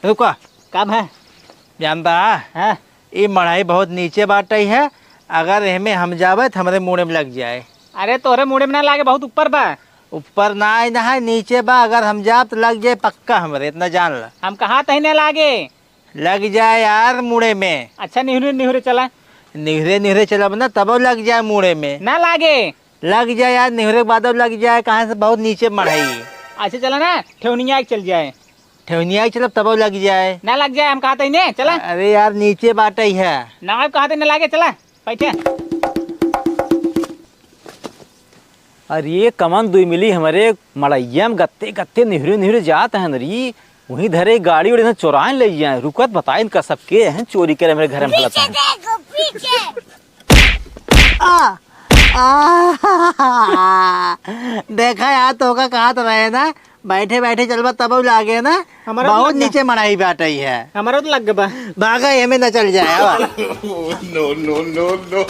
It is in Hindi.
रुका कब है? जानता हाँ? ये मढ़ाई बहुत नीचे बाटई है। अगर एमे हम जावे तो हमारे मुड़े में लग जाए। अरे तोहरे मुड़े में ना लागे, बहुत ऊपर बा। ऊपर ना आए ना है, नीचे बा। अगर हम जाब तो लग जाए पक्का, हमरे इतना जान ला। हम कहा तही ना लागे। लग जाए यार मुड़े में। अच्छा निहुरे निहुरे चला। निहरे निहरे चलब ना तब लग जाए मुड़े में। ना लागे। लग जाए यार, निहरे के बाद लग जाए। कहाँ से बहुत नीचे मढ़ाई है। अच्छा चला ना, ठेवनिया चल जाए। ठेवनिया चलब तब लग जाए। ना लग जाए, हम कहा तही ने चला। अरे यार नीचे बाटई है। ना आप कहा तही ना लागे, चला बैठे। अरे ये कमन दुई मिली हमारे मड़ैया में गत्ते गत्ते निहरे निहरे जात हैं नरी। वहीं धरे गाड़ी उड़ी चोराए ले जाए। रुकत बताए इनका सबके हैं चोरी करे मेरे घर में भलता है। देखा यार तो होगा कहा तो रहे ना, बैठे बैठे चलबा तब लागे ना। हमारा बहुत तो लग नीचे मढ़ाई बाटई है। हमारा तो लग बा। भागा, ये में न चल जाए। no, no, no, no.